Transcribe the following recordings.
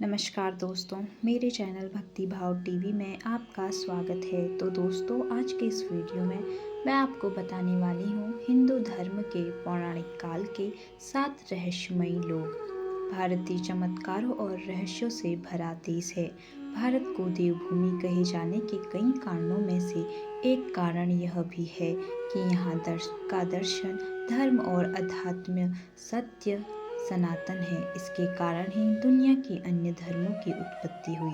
नमस्कार दोस्तों, मेरे चैनल भक्ति भाव टीवी में आपका स्वागत है। तो दोस्तों, आज के इस वीडियो में मैं आपको बताने वाली हूँ हिंदू धर्म के पौराणिक काल के 7 रहस्यमयी लोग। भारतीय चमत्कारों और रहस्यों से भरा देश है। भारत को देवभूमि कहे जाने के कई कारणों में से एक कारण यह भी है कि यहाँ दर्शन, धर्म और अध्यात्म सत्य सनातन है। इसके कारण ही दुनिया के अन्य धर्मों की उत्पत्ति हुई।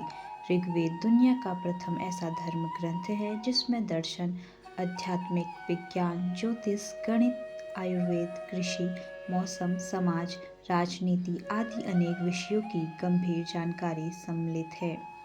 ऋग्वेद दुनिया का प्रथम ऐसा धर्म ग्रंथ है जिसमें दर्शन, आध्यात्मिक विज्ञान, ज्योतिष, गणित, आयुर्वेद, कृषि, मौसम, समाज, राजनीति आदि अनेक विषयों की गंभीर जानकारी सम्मिलित है।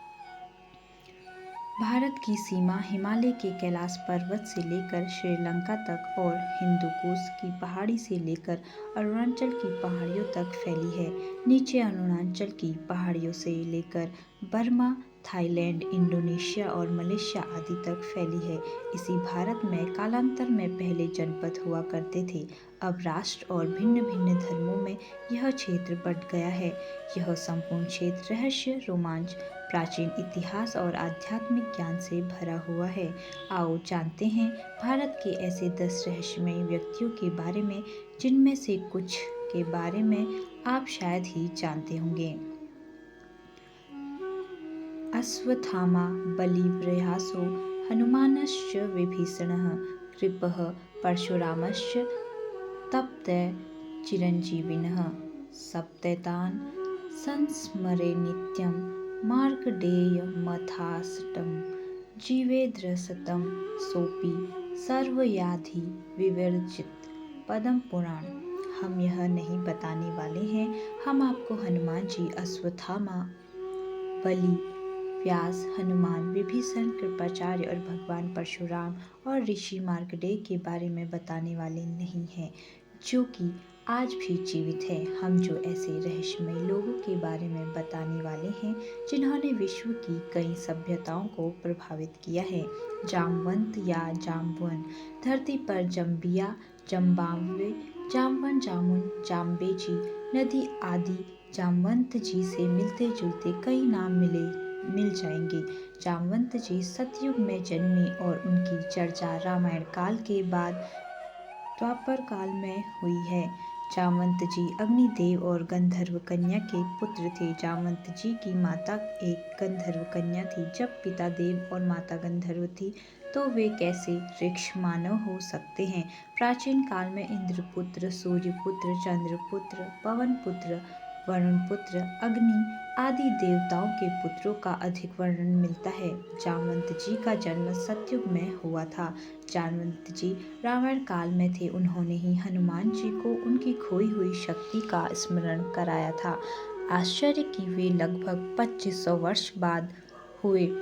भारत की सीमा हिमालय के कैलाश पर्वत से लेकर श्रीलंका तक और हिंदुकुश की पहाड़ी से लेकर अरुणाचल की पहाड़ियों तक फैली है। नीचे अरुणाचल की पहाड़ियों से लेकर बर्मा, थाईलैंड, इंडोनेशिया और मलेशिया आदि तक फैली है। इसी भारत में कालांतर में पहले जनपद हुआ करते थे। अब राष्ट्र और भिन्न भिन्न धर्मों में यह क्षेत्र बंट गया है। यह संपूर्ण क्षेत्र रहस्य, रोमांच, प्राचीन इतिहास और आध्यात्मिक ज्ञान से भरा हुआ है। आओ जानते हैं भारत के ऐसे 10 रहस्यमयी व्यक्तियों के बारे में जिनमें से कुछ के बारे में आप शायद ही जानते होंगे। अश्वत्थामा बलिप्रयासो हनुमानश्च विभीषणः कृपः परशुरामश्च तप्तः चिरञ्जीविनः सप्तैतान् संस्मरे नित्यं मार्कण्डेयमथाष्टं जीवेद्रशतं सोऽपि सर्वव्याधि विवर्जित। पद्म पुराण। हम यह नहीं बताने वाले हैं, हम आपको हनुमान जी, अश्वत्थामा, बलि, व्यास, हनुमान, विभीषण, कृपाचार्य और भगवान परशुराम और ऋषि मार्कंडेय के बारे में बताने वाले नहीं हैं, जो कि आज भी जीवित है। हम जो ऐसे रहस्यमयी लोगों के बारे में बताने वाले हैं जिन्होंने विश्व की कई सभ्यताओं को प्रभावित किया है। जामवंत या जाम्बवन। धरती पर जम्बिया, जम्बावे, जामवन, जामुन, जाम्बेजी नदी आदि जामवंत जी से मिलते जुलते कई नाम मिल जाएंगे। जामवंत जी सतयुग में जन्मे और उनकी चर्चा रामायण काल के बाद द्वापर काल में हुई है। जामवंत जी अग्निदेव और गंधर्व कन्या के पुत्र थे। जामवंत जी की माता एक गंधर्व कन्या थी। जब पिता देव और माता गंधर्व थी तो वे कैसे ऋक्ष मानव हो सकते हैं। प्राचीन काल में इंद्रपुत्र, सूर्यपुत्र, चंद्रपुत्र, पवनपुत्र, वरुणपुत्र, अग्नि आदि देवताओं के पुत्रों का अधिक वर्णन मिलता है। जामवंत जी का जन्म सतयुग में हुआ था। जामवंत जी रामायण काल में थे। उन्होंने ही हनुमान जी को उनकी खोई हुई शक्ति का स्मरण कराया था। आश्चर्य कि वे लगभग 2500 वर्ष बाद हुए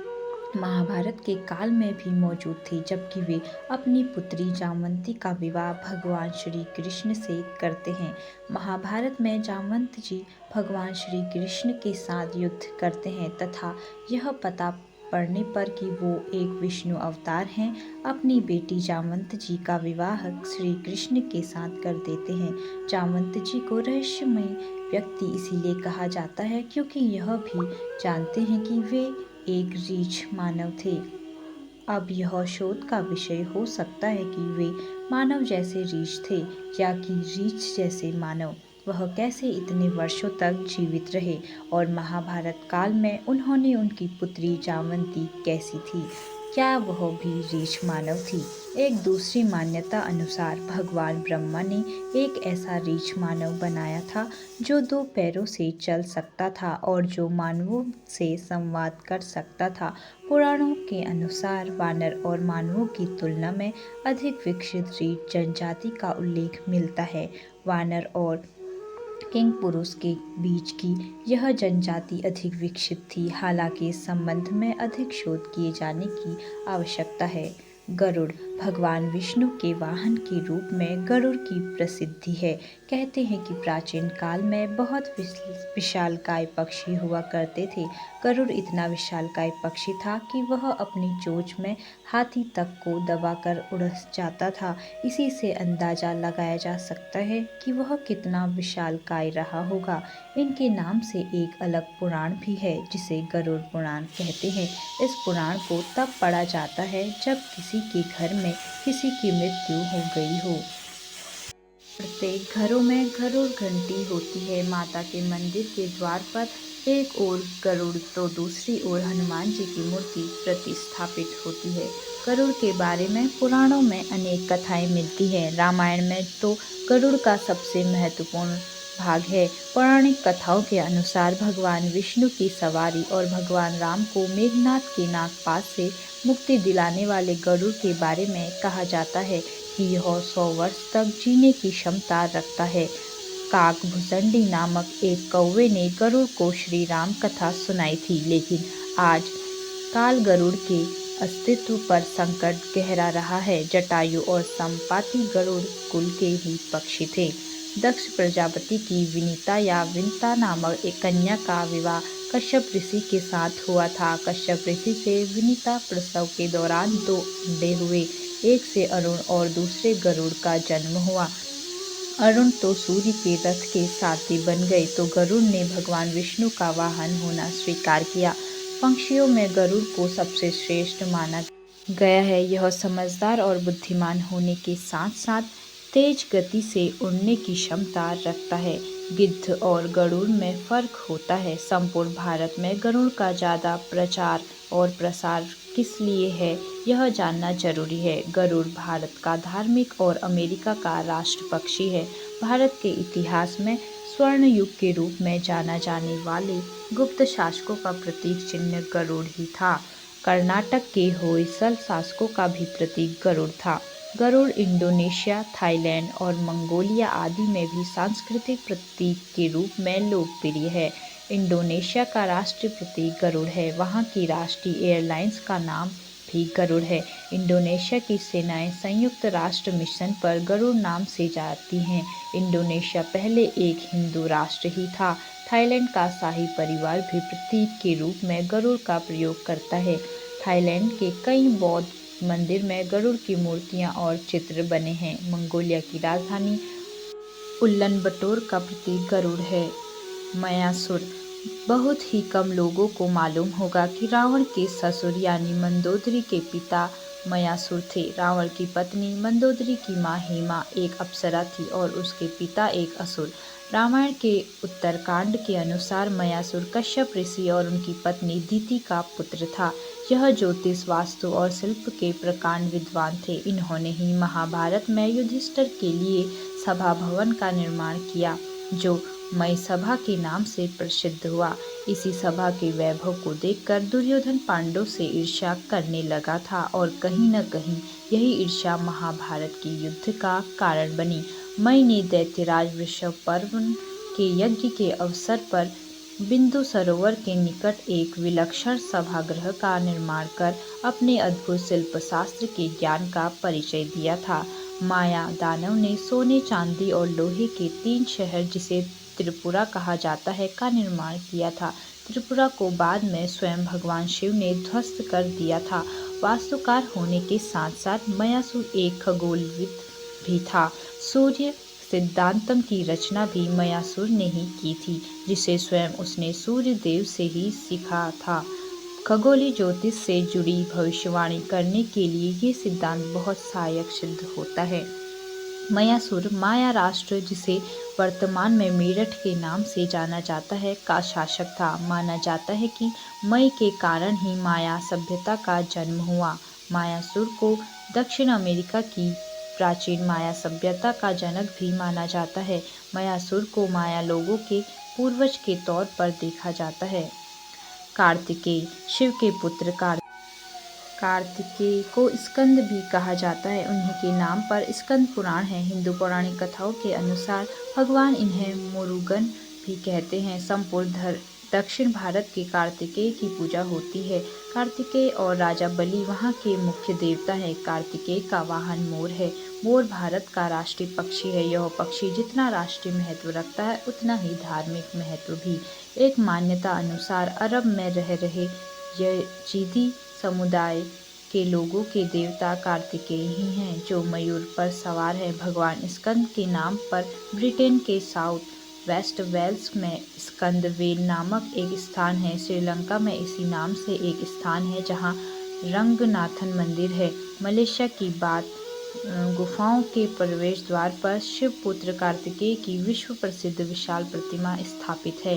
महाभारत के काल में भी मौजूद थे, जबकि वे अपनी पुत्री जामवंती का विवाह भगवान श्री कृष्ण से करते हैं। महाभारत में जामवंत जी भगवान श्री कृष्ण के साथ युद्ध करते हैं तथा यह पता पड़ने पर कि वो एक विष्णु अवतार हैं, अपनी बेटी जामवंत जी का विवाह श्री कृष्ण के साथ कर देते हैं। जामवंत जी को रहस्यमय व्यक्ति इसीलिए कहा जाता है क्योंकि यह भी जानते हैं कि वे एक रीछ मानव थे। अब यह शोध का विषय हो सकता है कि वे मानव जैसे रीछ थे या कि रीछ जैसे मानव। वह कैसे इतने वर्षों तक जीवित रहे और महाभारत काल में उन्होंने उनकी पुत्री जामवंती कैसी थी, क्या वह भी रीछ मानव थी। एक दूसरी मान्यता अनुसार भगवान ब्रह्मा ने एक ऐसा रीछ मानव बनाया था जो 2 पैरों से चल सकता था और जो मानवों से संवाद कर सकता था। पुराणों के अनुसार वानर और मानवों की तुलना में अधिक विकसित रीछ जनजाति का उल्लेख मिलता है। वानर और किंग पुरुष के बीच की यह जनजाति अधिक विकसित थी। हालांकि इस संबंध में अधिक शोध किए जाने की आवश्यकता है। गरुड़। भगवान विष्णु के वाहन के रूप में गरुड़ की प्रसिद्धि है। कहते हैं कि प्राचीन काल में बहुत विशालकाय पक्षी हुआ करते थे। गरुड़ इतना विशालकाय पक्षी था कि वह अपनी चोंच में हाथी तक को दबाकर उड़ जाता था। इसी से अंदाजा लगाया जा सकता है कि वह कितना विशालकाय रहा होगा। इनके नाम से एक अलग पुराण भी है जिसे गरुड़ पुराण कहते हैं। इस पुराण को तब पढ़ा जाता है जब किसी के घर में किसी की मृत्यु हो गई हो। प्रत्येक घरों में गरुड़ घंटी होती है। माता के मंदिर के द्वार पर एक ओर गरुड़ तो दूसरी ओर हनुमान जी की मूर्ति प्रतिस्थापित होती है। गरुड़ के बारे में पुराणों में अनेक कथाएं मिलती हैं। रामायण में तो गरुड़ का सबसे महत्वपूर्ण भाग है। पौराणिक कथाओं के अनुसार भगवान विष्णु की सवारी और भगवान राम को मेघनाथ के नागपाश से मुक्ति दिलाने वाले गरुड़ के बारे में कहा जाता है कि यह 100 वर्ष तक जीने की क्षमता रखता है। काकभुसंडी नामक एक कौवे ने गरुड़ को श्री राम कथा सुनाई थी, लेकिन आज काल गरुड़ के अस्तित्व पर संकट गहरा रहा है। जटायु और संपाति गरुड़ कुल के ही पक्षी थे। दक्ष प्रजापति की विनिता नामक एक कन्या का विवाह कश्यप ऋषि के साथ हुआ था। कश्यप ऋषि से विनिता प्रसव के दौरान 2 अंडे हुए। एक से अरुण और दूसरे गरुड़ का जन्म हुआ। अरुण तो सूर्य के रथ के सारथी बन गए तो गरुड़ ने भगवान विष्णु का वाहन होना स्वीकार किया। पंक्षियों में गरुड़ को सबसे श्रेष्ठ माना गया है। यह समझदार और बुद्धिमान होने के साथ साथ तेज गति से उड़ने की क्षमता रखता है। गिद्ध और गरुड़ में फर्क होता है। संपूर्ण भारत में गरुड़ का ज़्यादा प्रचार और प्रसार किस लिए है, यह जानना जरूरी है। गरुड़ भारत का धार्मिक और अमेरिका का राष्ट्र पक्षी है। भारत के इतिहास में स्वर्ण युग के रूप में जाना जाने वाले गुप्त शासकों का प्रतीक चिन्ह गरुड़ ही था। कर्नाटक के होयसल शासकों का भी प्रतीक गरुड़ था। गरुड़ इंडोनेशिया, थाईलैंड और मंगोलिया आदि में भी सांस्कृतिक प्रतीक के रूप में लोकप्रिय है। इंडोनेशिया का राष्ट्रीय प्रतीक गरुड़ है। वहाँ की राष्ट्रीय एयरलाइंस का नाम भी गरुड़ है। इंडोनेशिया की सेनाएं संयुक्त राष्ट्र मिशन पर गरुड़ नाम से जाती हैं। इंडोनेशिया पहले एक हिंदू राष्ट्र ही था। थाईलैंड का शाही परिवार भी प्रतीक के रूप में गरुड़ का प्रयोग करता है। थाईलैंड के कई बौद्ध मंदिर में गरुड़ की मूर्तियां और चित्र बने हैं। मंगोलिया की राजधानी उल्लानबाटर का प्रतीक गरुड़ है। मयासुर। बहुत ही कम लोगों को मालूम होगा कि रावण के ससुर यानी मंदोदरी के पिता मयासुर थे। रावण की पत्नी मंदोदरी की मां हेमा एक अप्सरा थी और उसके पिता एक असुर। रामायण के उत्तरकांड के अनुसार मयासुर कश्यप ऋषि और उनकी पत्नी दिति का पुत्र था। यह ज्योतिष, वास्तु और शिल्प के प्रकांड विद्वान थे। इन्होंने ही महाभारत में युधिष्ठिर के लिए सभा भवन का निर्माण किया, जो मई सभा के नाम से प्रसिद्ध हुआ। इसी सभा के वैभव को देखकर दुर्योधन पांडवों से ईर्ष्या करने लगा था और कहीं न कहीं यही ईर्ष्या महाभारत के युद्ध का कारण बनी। मई ने दैत्यराज वृषपर्वन के यज्ञ के अवसर पर बिंदु सरोवर के निकट एक विलक्षण सभागृह का निर्माण कर अपने अद्भुत शिल्प शास्त्र के ज्ञान का परिचय दिया था। माया दानव ने सोने, चांदी और लोहे के 3 शहर, जिसे त्रिपुरा कहा जाता है, का निर्माण किया था। त्रिपुरा को बाद में स्वयं भगवान शिव ने ध्वस्त कर दिया था। वास्तुकार होने के साथ साथ मयासुर एक खगोलविद भी था। सूर्य सिद्धांतम की रचना भी मयासुर ने ही की थी, जिसे स्वयं उसने सूर्य देव से ही सीखा था। खगोलीय ज्योतिष से जुड़ी भविष्यवाणी करने के लिए ये सिद्धांत बहुत सहायक सिद्ध होता है। मयासुर माया राष्ट्र, जिसे वर्तमान में मेरठ के नाम से जाना जाता है, का शासक था। माना जाता है कि मई के कारण ही माया सभ्यता का जन्म हुआ। मयासुर को दक्षिण अमेरिका की प्राचीन माया सभ्यता का जनक भी माना जाता है। मयासुर को माया लोगों के पूर्वज के तौर पर देखा जाता है। कार्तिकेय, शिव के पुत्र कार्तिकेय को स्कंद भी कहा जाता है। उन्हीं के नाम पर स्कंद पुराण है। हिंदू पौराणिक कथाओं के अनुसार भगवान इन्हें मुरुगन भी कहते हैं। संपूर्ण दक्षिण भारत के कार्तिकेय की पूजा होती है। कार्तिकेय और राजा बलि वहाँ के मुख्य देवता हैं। कार्तिकेय का वाहन मोर है। मोर भारत का राष्ट्रीय पक्षी है। यह पक्षी जितना राष्ट्रीय महत्व रखता है उतना ही धार्मिक महत्व भी। एक मान्यता अनुसार अरब में रह रहे यजीदी समुदाय के लोगों के देवता कार्तिकेय ही हैं, जो मयूर पर सवार है। भगवान स्कंद के नाम पर ब्रिटेन के साउथ वेस्ट वेल्स में स्कंद वेल नामक एक स्थान है। श्रीलंका में इसी नाम से एक स्थान है जहाँ रंगनाथन मंदिर है। मलेशिया की बात गुफाओं के प्रवेश द्वार पर शिवपुत्र कार्तिकेय की विश्व प्रसिद्ध विशाल प्रतिमा स्थापित है।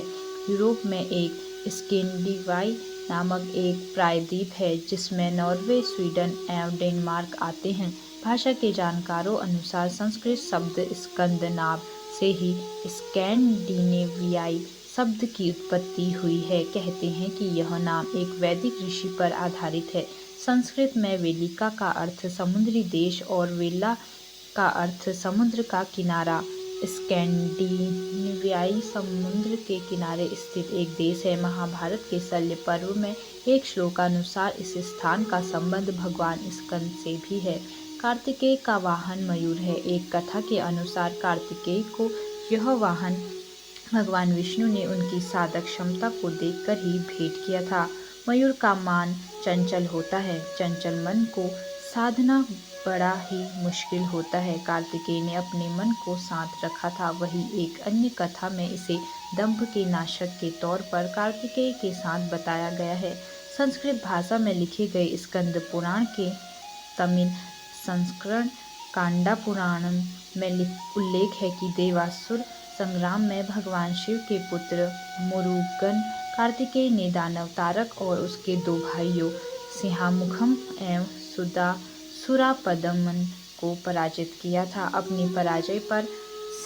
यूरोप में एक स्कैंडिनेविया नामक एक प्रायद्वीप है जिसमें नॉर्वे, स्वीडन एवं डेनमार्क आते हैं। भाषा के जानकारों अनुसार संस्कृत शब्द स्कंदनाव से ही स्कैंडिनेवियाई शब्द की उत्पत्ति हुई है। कहते हैं कि यह नाम एक वैदिक ऋषि पर आधारित है। संस्कृत में वेलिका का अर्थ समुद्री देश और वेला का अर्थ समुद्र का किनारा। स्कैंडिनेवियाई समुद्र के किनारे स्थित एक देश है। महाभारत के शल्य पर्व में एक श्लोकानुसार इस स्थान का संबंध भगवान स्कंद से भी है। कार्तिकेय का वाहन मयूर है। एक कथा के अनुसार कार्तिकेय को यह वाहन भगवान विष्णु ने उनकी साधक क्षमता को देखकर ही भेंट किया था। मयूर का मान चंचल होता है। चंचल मन को साधना बड़ा ही मुश्किल होता है। कार्तिकेय ने अपने मन को शांत रखा था। वहीं एक अन्य कथा में इसे दंभ के नाशक के तौर पर कार्तिकेय के साथ बताया गया है। संस्कृत भाषा में लिखे गए स्कंद पुराण के तमिल संस्करण कांडा पुराणम में उल्लेख है कि देवासुर संग्राम में भगवान शिव के पुत्र मुरुगन कार्तिकेय ने दानव तारक और उसके दो भाइयों सिंहामुखम एवं सुरापदमन को पराजित किया था। अपनी पराजय पर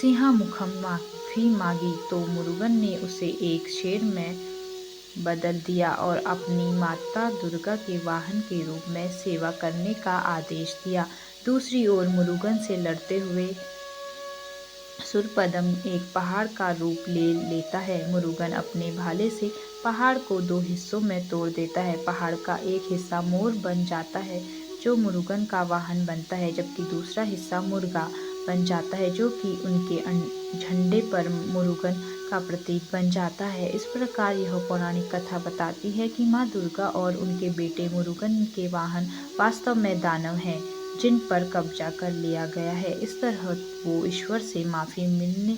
सिंहामुखम माफी मांगी तो मुरुगन ने उसे एक शेर में बदल दिया और अपनी माता दुर्गा के वाहन के रूप में सेवा करने का आदेश दिया। दूसरी ओर मुरुगन से लड़ते हुए सुरपदम एक पहाड़ का रूप ले लेता है। मुरुगन अपने भाले से पहाड़ को दो हिस्सों में तोड़ देता है। पहाड़ का एक हिस्सा मोर बन जाता है जो मुरुगन का वाहन बनता है, जबकि दूसरा हिस्सा मुर्गा बन जाता है जो कि उनके झंडे पर मुरुगन का प्रतीक बन जाता है। इस प्रकार यह पौराणिक कथा बताती है कि माँ दुर्गा और उनके बेटे मुरुगन के वाहन वास्तव में दानव हैं जिन पर कब्जा कर लिया गया है। इस तरह वो ईश्वर से माफ़ी मिलने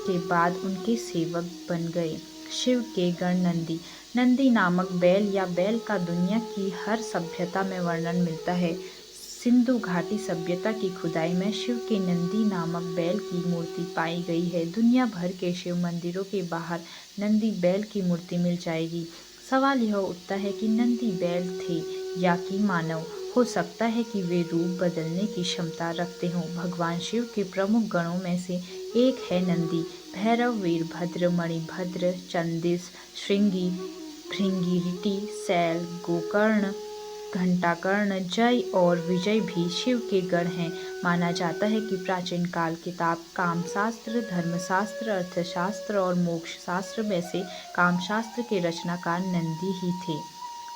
के बाद उनके सेवक बन गए। शिव के गण नंदी। नंदी नामक बैल या बैल का दुनिया की हर सभ्यता में वर्णन मिलता है। सिंधु घाटी सभ्यता की खुदाई में शिव के नंदी नामक बैल की मूर्ति पाई गई है। दुनिया भर के शिव मंदिरों के बाहर नंदी बैल की मूर्ति मिल जाएगी। सवाल यह उठता है कि नंदी बैल थे या कि मानव। हो सकता है कि वे रूप बदलने की क्षमता रखते हों। भगवान शिव के प्रमुख गणों में से एक है नंदी। भैरव, वीरभद्र, मणिभद्र, चंदिस, श्रृंगी, भृंगिरिटी, शैल, गोकर्ण, घंटाकर्ण, जय और विजय भी शिव के गण हैं। माना जाता है कि प्राचीन काल किताब कामशास्त्र, धर्मशास्त्र, अर्थशास्त्र और मोक्षशास्त्र में से कामशास्त्र के रचनाकार नंदी ही थे।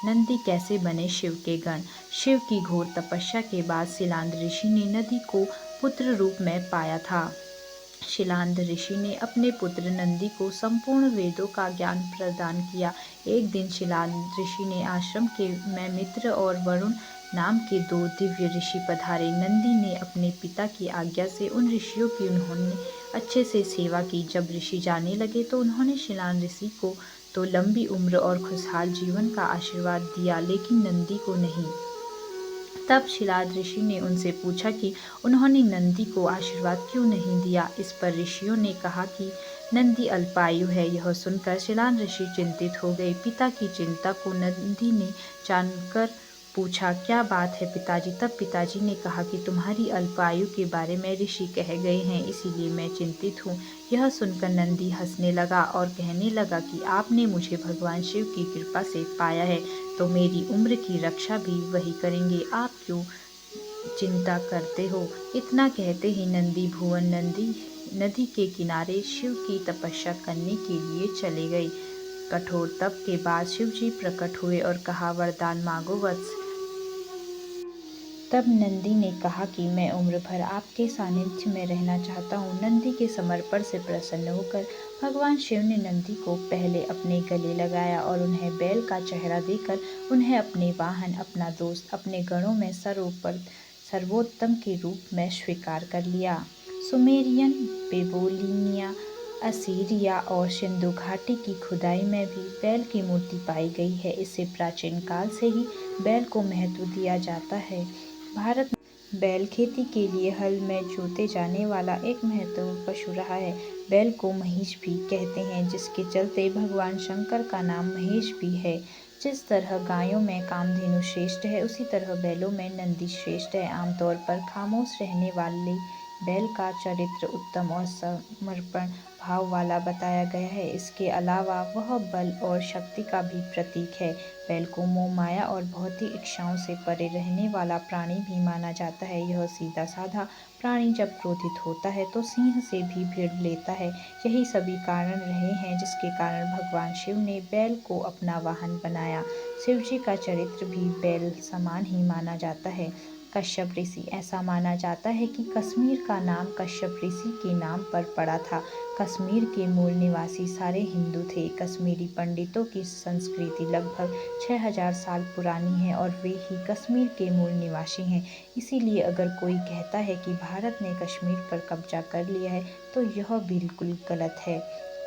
नंदी कैसे बने शिव के गण? शिव की घोर तपस्या के बाद शिलांद ऋषि ने नंदी को पुत्र रूप में पाया था। शिलांद ऋषि ने अपने पुत्र नंदी को संपूर्ण वेदों का ज्ञान प्रदान किया। एक दिन शिलांद ऋषि ने आश्रम में मित्र और वरुण नाम के दो दिव्य ऋषि पधारे। नंदी ने अपने पिता की आज्ञा से उन ऋषियों की उन्होंने अच्छे से सेवा की। जब ऋषि जाने लगे तो उन्होंने शिलांद ऋषि को तो लंबी उम्र और खुशहाल जीवन का आशीर्वाद दिया, लेकिन नंदी को नहीं। तब शिलांद ऋषि ने उनसे पूछा कि उन्होंने नंदी को आशीर्वाद क्यों नहीं दिया। इस पर ऋषियों ने कहा कि नंदी अल्पायु है। यह सुनकर शिलांद ऋषि चिंतित हो गए। पिता की चिंता को नंदी ने जानकर पूछा, क्या बात है पिताजी? तब पिताजी ने कहा कि तुम्हारी अल्पायु के बारे में ऋषि कह गए हैं, इसीलिए मैं चिंतित हूँ। यह सुनकर नंदी हंसने लगा और कहने लगा कि आपने मुझे भगवान शिव की कृपा से पाया है तो मेरी उम्र की रक्षा भी वही करेंगे, आप क्यों चिंता करते हो? इतना कहते ही नंदी भुवन नदी के किनारे शिव की तपस्या करने के लिए चले गए। कठोर तप के बाद शिव जी प्रकट हुए और कहा, वरदान मांगो वत्स। तब नंदी ने कहा कि मैं उम्र भर आपके सानिध्य में रहना चाहता हूँ। नंदी के समर्पण से प्रसन्न होकर भगवान शिव ने नंदी को पहले अपने गले लगाया और उन्हें बैल का चेहरा देकर उन्हें अपने वाहन, अपना दोस्त, अपने गणों में सर्वोत्तम के रूप में स्वीकार कर लिया। सुमेरियन, बेबीलोनिया, असीरिया और सिंधु घाटी की खुदाई में भी बैल की मूर्ति पाई गई है। इससे प्राचीन काल से ही बैल को महत्व दिया जाता है। भारत में बैल खेती के लिए हल में जोते जाने वाला एक महत्वपूर्ण पशु रहा है। बैल को महिष भी कहते हैं, जिसके चलते भगवान शंकर का नाम महेश भी है। जिस तरह गायों में कामधेनु श्रेष्ठ है, उसी तरह बैलों में नंदी श्रेष्ठ है। आमतौर पर खामोश रहने वाले बैल का चरित्र उत्तम और समर्पण भाव वाला बताया गया है। इसके अलावा वह बल और शक्ति का भी प्रतीक है। बैल को मोह, माया और भौतिक इच्छाओं से परे रहने वाला प्राणी भी माना जाता है। यह सीधा साधा प्राणी जब क्रोधित होता है तो सिंह से भी भिड़ लेता है। यही सभी कारण रहे हैं जिसके कारण भगवान शिव ने बैल को अपना वाहन बनाया। शिव जी का चरित्र भी बैल समान ही माना जाता है। कश्यप ऋषि, ऐसा माना जाता है कि कश्मीर का नाम कश्यप ऋषि के नाम पर पड़ा था। कश्मीर के मूल निवासी सारे हिंदू थे। कश्मीरी पंडितों की संस्कृति लगभग 6000 साल पुरानी है और वे ही कश्मीर के मूल निवासी हैं। इसीलिए अगर कोई कहता है कि भारत ने कश्मीर पर कब्जा कर लिया है तो यह बिल्कुल गलत है।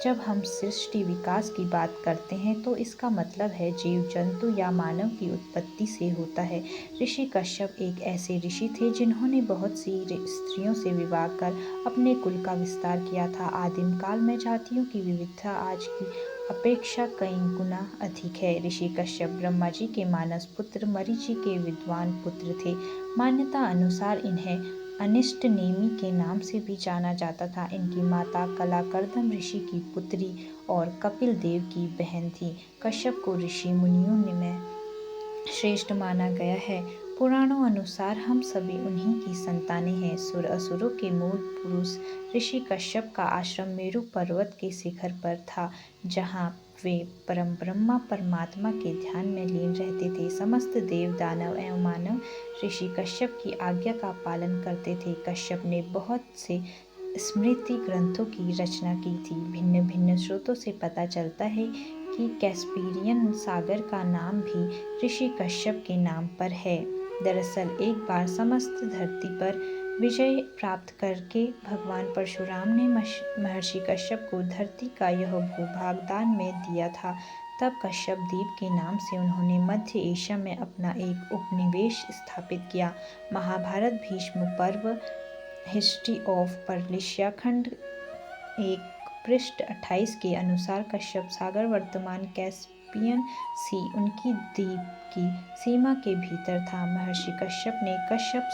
जब हम सृष्टि विकास की बात करते हैं तो इसका मतलब है जीव जंतु या मानव की उत्पत्ति से होता है। ऋषि कश्यप एक ऐसे ऋषि थे जिन्होंने बहुत सी स्त्रियों से विवाह कर अपने कुल का विस्तार किया था। आदिम काल में जातियों की विविधता आज की अपेक्षा कई गुना अधिक है। ऋषि कश्यप ब्रह्मा जी के मानस पुत्र, मरीचि के विद्वान पुत्र थे। मान्यता अनुसार इन्हें अनिष्ट नेमि के नाम से भी जाना जाता था। इनकी माता कलाकर्दम ऋषि की पुत्री और कपिल देव की बहन थी। कश्यप को ऋषि मुनियों में श्रेष्ठ माना गया है। पुराणों अनुसार हम सभी उन्हीं की संतानें हैं। सुर असुरों के मूल पुरुष ऋषि कश्यप का आश्रम मेरु पर्वत के शिखर पर था, जहाँ वे परम ब्रह्मा परमात्मा के ध्यान में लीन रहते थे। समस्त देव, दानव एवं मानव ऋषि कश्यप की आज्ञा का पालन करते थे। कश्यप ने बहुत से स्मृति ग्रंथों की रचना की थी। भिन्न भिन्न स्रोतों से पता चलता है कि कैस्पियन सागर का नाम भी ऋषि कश्यप के नाम पर है। दरअसल एक बार समस्त धरती पर विजय प्राप्त करके भगवान परशुराम ने महर्षि कश्यप को धरती का यह भूभाग दान में दिया था। तब कश्यप द्वीप के नाम से उन्होंने मध्य एशिया में अपना एक उपनिवेश स्थापित किया। महाभारत भीष्म पर्व हिस्ट्री ऑफ पर्शिया खंड 1 पृष्ठ 28 के अनुसार कश्यप सागर वर्तमान कैस्पियन सी उनकी द्वीप की सीमा के भीतर था। महर्षि कश्यप ने कश्यप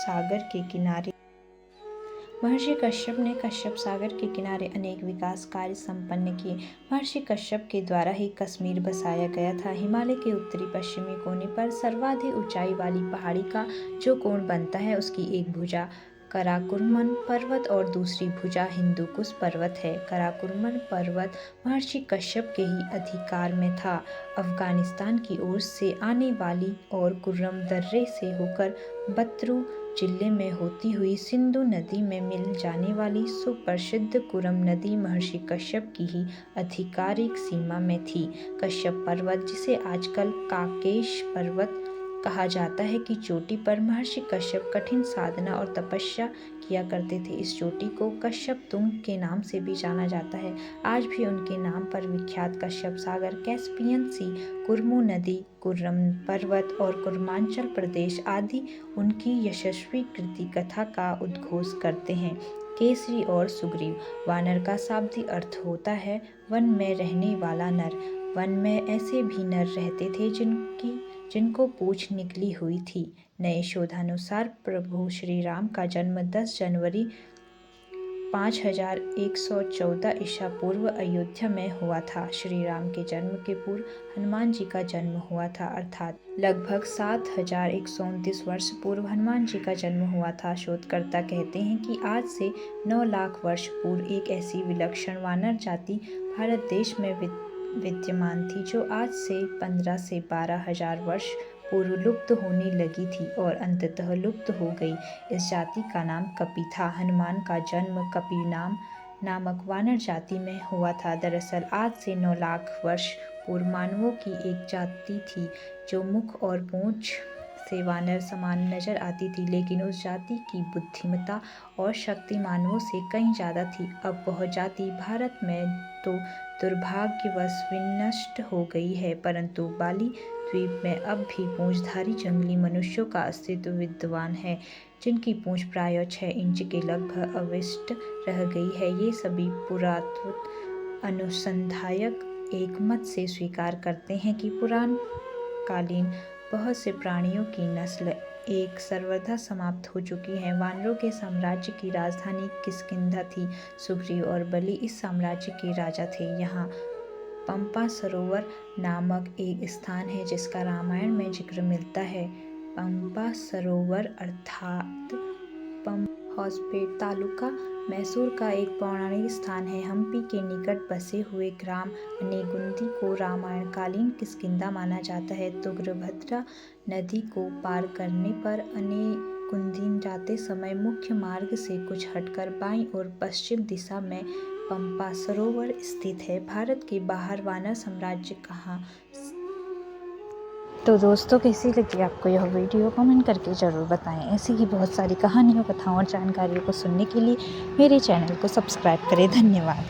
सागर के किनारे अनेक विकास कार्य संपन्न किए। महर्षि कश्यप के द्वारा ही कश्मीर बसाया गया था। हिमालय के उत्तरी पश्चिमी कोने पर सर्वाधिक ऊंचाई वाली पहाड़ी का जो कोण बनता है, उसकी एक भुजा कराकुरमन पर्वत और दूसरी भुजा हिंदुकुश पर्वत है। कराकुरमन पर्वत महर्षि कश्यप के ही अधिकार में था। अफगानिस्तान की ओर से आने वाली और कुर्रम दर्रे से होकर बतरू जिले में होती हुई सिंधु नदी में मिल जाने वाली सुप्रसिद्ध कुरम नदी महर्षि कश्यप की ही आधिकारिक सीमा में थी। कश्यप पर्वत, जिसे आजकल काकेश पर्वत कहा जाता है, की चोटी पर महर्षि कश्यप कठिन साधना और तपस्या किया करते थे। इस चोटी को कश्यप तुंग के नाम से भी जाना जाता है। आज भी उनके नाम पर विख्यात कश्यप सागर, कैस्पियन सी, कुर्मू नदी, कुर्रम पर्वत और कुर्मांचल प्रदेश आदि उनकी यशस्वी कृति कथा का उद्घोष करते हैं। केसरी और सुग्रीव। वानर का शाब्दिक अर्थ होता है वन में रहने वाला नर। वन में ऐसे भी नर रहते थे जिनको पूंछ निकली हुई थी। नए शोधानुसार प्रभु श्री राम का जन्म 10 जनवरी 5114 ईसा पूर्व अयोध्या में हुआ था। श्री राम के जन्म के पूर्व हनुमान जी का जन्म हुआ था, अर्थात लगभग 7129 वर्ष पूर्व हनुमान जी का जन्म हुआ था। शोधकर्ता कहते हैं कि आज से 9 लाख वर्ष पूर्व एक ऐसी विलक्षण वानर जाति भारत देश में विद्यमान थी, जो आज से 15 से 12,000 वर्ष पूर्व लुप्त होने लगी थी और अंततः लुप्त हो गई। इस जाति का नाम कपि था। हनुमान का जन्म कपि नामक वानर जाति में हुआ था। दरअसल आज से 9 लाख वर्ष पूर्व मानवों की एक जाति थी जो मुख और पूंछ से वानर समान नजर आती थी, लेकिन उस जाति की बुद्धिमत्ता और शक्ति मानवों से कहीं ज़्यादा थी। अब वह जाति भारत में तो दुर्भाग्यवश विनष्ट हो गई है, परंतु बाली द्वीप में अब भी पूंछधारी जंगली मनुष्यों का अस्तित्व विद्यमान है, जिनकी पूंछ प्रायः 6 इंच के लगभग अवशिष्ट रह गई है। ये सभी पुरातत्व अनुसंधायक एकमत से स्वीकार करते हैं कि पुराण कालीन बहुत से प्राणियों की नस्ल एक सर्वथा समाप्त हो चुकी है। वानरों के साम्राज्य की राजधानी किष्किंधा थी। सुग्रीव और बलि इस साम्राज्य के राजा थे। यहाँ पंपा सरोवर नामक एक स्थान है जिसका रामायण में जिक्र मिलता है। पंपा सरोवर अर्थात होसपेट तालुका मैसूर का एक पौराणिक स्थान है। हम्पी के निकट बसे हुए ग्राम अनेगुंदी को रामायण कालीन किष्किंधा माना जाता है। तुंगभद्रा नदी को पार करने पर अनेगुंदी जाते समय मुख्य मार्ग से कुछ हटकर बाईं ओर पश्चिम दिशा में पंपा सरोवर स्थित है। भारत के बाहर वानर साम्राज्य कहाँ। तो दोस्तों, कैसी लगी आपको यह वीडियो, कमेंट करके ज़रूर बताएं। ऐसी ही बहुत सारी कहानियों, कथाओं और जानकारियों को सुनने के लिए मेरे चैनल को सब्सक्राइब करें। धन्यवाद।